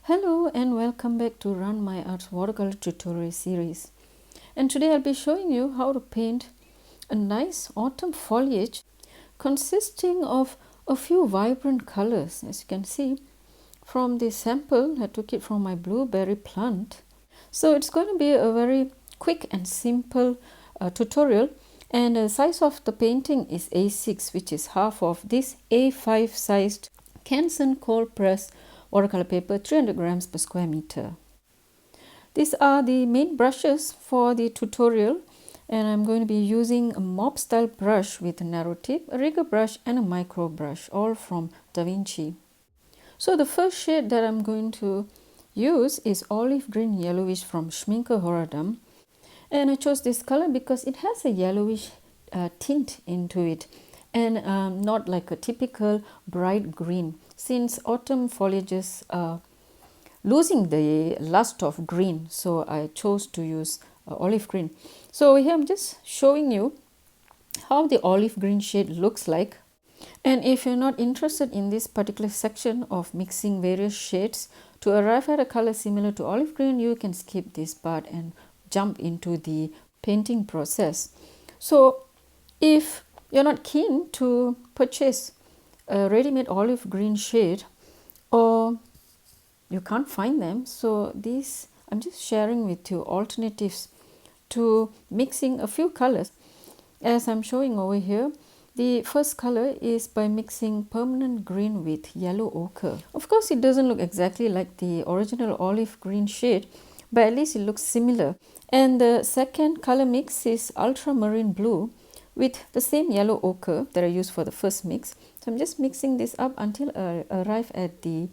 Hello and welcome back to Run My Arts watercolor tutorial series. And today I'll be showing you how to paint a nice autumn foliage consisting of a few vibrant colors. As you can see from the sample, I took it from my blueberry plant. So it's going to be a very quick and simple tutorial, and the size of the painting is A6, which is half of this A5 sized Canson cold press watercolor paper, 300 grams per square meter. These are the main brushes for the tutorial, and I'm going to be using a mop style brush with a narrow tip, a rigger brush and a micro brush, all from Da Vinci. So the first shade that I'm going to use is olive green yellowish from Schminke Horadam, and I chose this color because it has a yellowish tint into it, and not like a typical bright green, since autumn foliages are losing the lust of green, so I chose to use olive green. So here I'm just showing you how the olive green shade looks like. And if you're not interested in this particular section of mixing various shades to arrive at a color similar to olive green, you can skip this part and jump into the painting process. So if you're not keen to purchase a ready-made olive green shade, or you can't find them, so these I'm just sharing with you alternatives to mixing a few colors, as I'm showing over here. The first color is by mixing permanent green with yellow ochre. Of course it doesn't look exactly like the original olive green shade, but at least it looks similar. And the second color mix is ultramarine blue with the same yellow ochre that I used for the first mix. So I'm just mixing this up until I arrive at the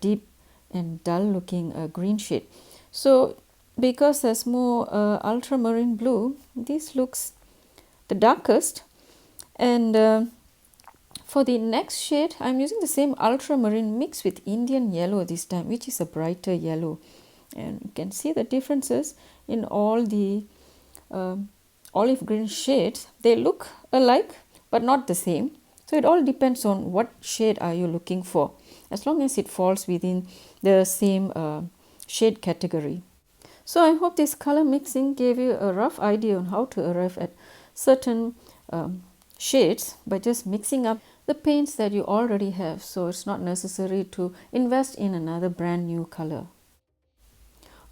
deep and dull looking green shade. So because there's more ultramarine blue, this looks the darkest. And for the next shade, I'm using the same ultramarine mixed with Indian yellow this time, which is a brighter yellow. And you can see the differences in all the olive green shades. They look alike but not the same. So it all depends on what shade are you looking for, as long as it falls within the same shade category. So I hope this color mixing gave you a rough idea on how to arrive at certain shades by just mixing up the paints that you already have. So it's not necessary to invest in another brand new color.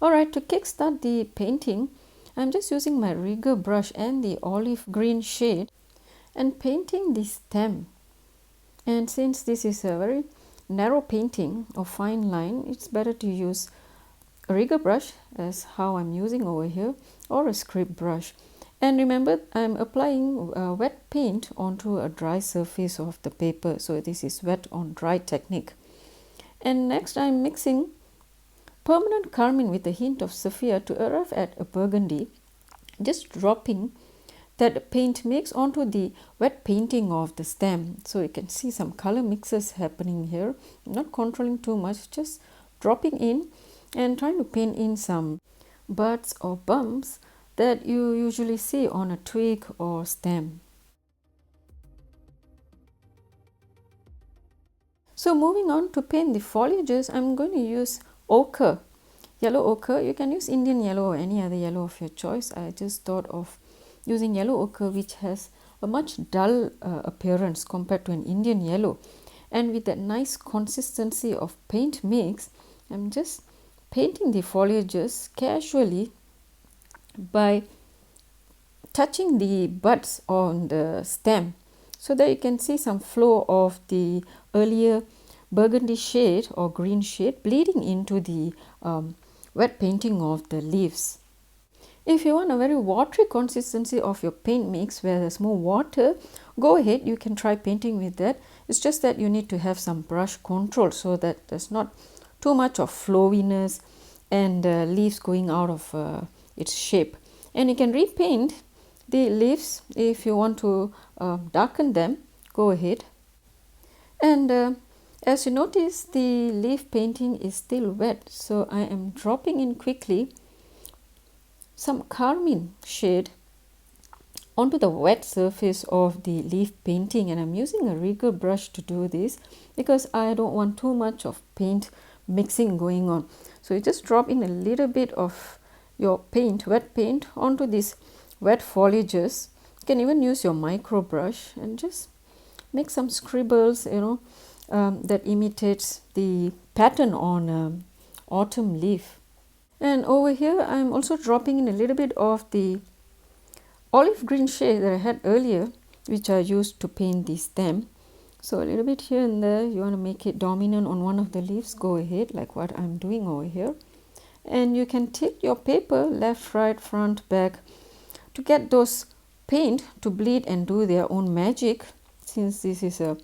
Alright, to kickstart the painting, I'm just using my rigger brush and the olive green shade and painting the stem. And since this is a very narrow painting or fine line, it's better to use a rigger brush, as how I'm using over here, or a script brush. And remember, I'm applying wet paint onto a dry surface of the paper, so this is wet on dry technique. And next I'm mixing permanent carmine with a hint of sapphire to arrive at a burgundy, just dropping that paint mix onto the wet painting of the stem. So you can see some color mixes happening here. I'm not controlling too much, just dropping in and trying to paint in some buds or bumps that you usually see on a twig or stem. So moving on to paint the foliages, I'm going to use ochre, yellow ochre. You can use Indian yellow or any other yellow of your choice. I just thought of using yellow ochre, which has a much dull appearance compared to an Indian yellow. And with that nice consistency of paint mix, I'm just painting the foliages casually by touching the buds on the stem, so that you can see some flow of the earlier burgundy shade or green shade bleeding into the wet painting of the leaves. If you want a very watery consistency of your paint mix where there's more water, go ahead, you can try painting with that. It's just that you need to have some brush control so that there's not too much of flowiness and leaves going out of its shape. And you can repaint the leaves if you want to darken them. Go ahead. And as you notice, the leaf painting is still wet, so I am dropping in quickly some carmine shade onto the wet surface of the leaf painting. And I'm using a rigger brush to do this because I don't want too much of paint mixing going on. So you just drop in a little bit of your paint, wet paint, onto these wet foliages. You can even use your micro brush and just make some scribbles, that imitates the pattern on autumn leaf. And over here I am also dropping in a little bit of the olive green shade that I had earlier, which I used to paint the stem. So a little bit here and there. You want to make it dominant on one of the leaves, go ahead, like what I'm doing over here. And you can tilt your paper left, right, front, back to get those paint to bleed and do their own magic. Since this is a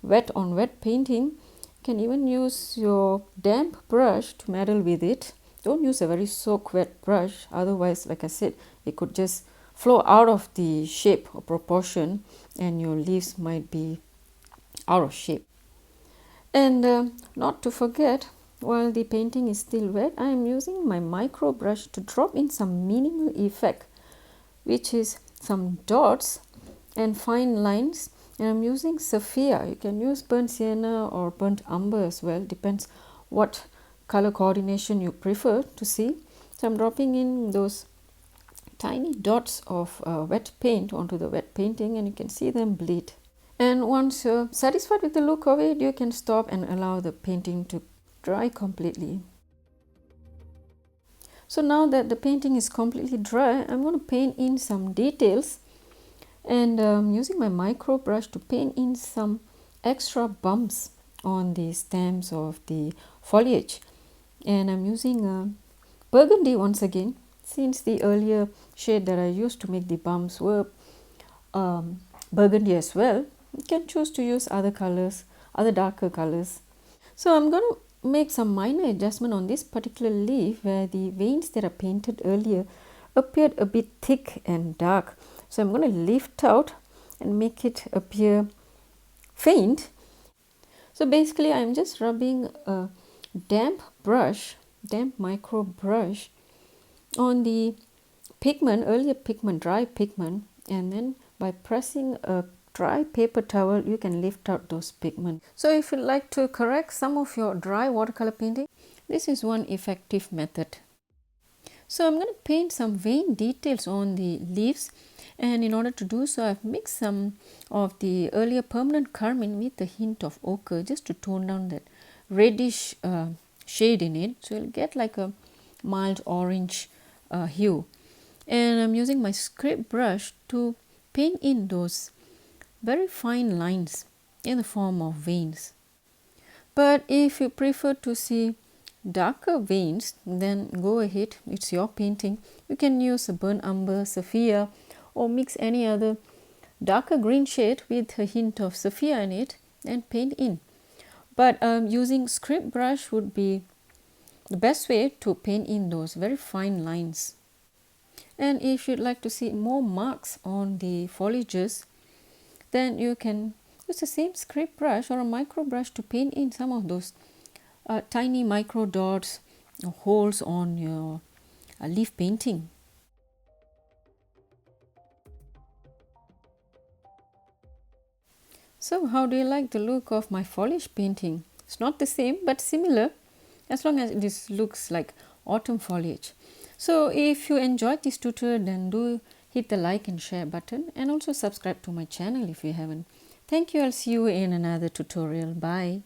wet on wet painting, you can even use your damp brush to meddle with it. Don't use a very soak wet brush, otherwise, like I said, it could just flow out of the shape or proportion and your leaves might be out of shape. And not to forget, while the painting is still wet, I am using my micro brush to drop in some minimal effect, which is some dots and fine lines. And I'm using Sapphire. You can use burnt sienna or burnt umber as well, depends what color coordination you prefer to see. So I'm dropping in those tiny dots of wet paint onto the wet painting, and you can see them bleed. And once you're satisfied with the look of it, you can stop and allow the painting to dry completely. So now that the painting is completely dry, I'm going to paint in some details, and using my micro brush to paint in some extra bumps on the stems of the foliage. And I'm using burgundy once again, since the earlier shade that I used to make the bumps were burgundy as well. You can choose to use other colors, other darker colors. So I'm going to make some minor adjustment on this particular leaf where the veins that I painted earlier appeared a bit thick and dark. So I'm going to lift out and make it appear faint. So basically I'm just rubbing a damp micro brush on the pigment, earlier pigment, dry pigment, and then by pressing a dry paper towel you can lift out those pigments. So if you like to correct some of your dry watercolor painting, this is one effective method. So I'm going to paint some vein details on the leaves, and in order to do so I've mixed some of the earlier permanent carmine with a hint of ochre just to tone down that reddish shade in it, so you'll get like a mild orange hue. And I'm using my scrape brush to paint in those very fine lines in the form of veins. But if you prefer to see darker veins, then go ahead, it's your painting. You can use a burnt umber, sapphire, or mix any other darker green shade with a hint of sapphire in it and paint in. But using scrape brush would be the best way to paint in those very fine lines. And if you'd like to see more marks on the foliages, then you can use the same scrape brush or a micro brush to paint in some of those tiny micro dots or holes on your leaf painting. So how do you like the look of my foliage painting? It's not the same but similar, as long as this looks like autumn foliage. So if you enjoyed this tutorial, then do hit the like and share button, and also subscribe to my channel if you haven't. Thank you. I'll see you in another tutorial. Bye.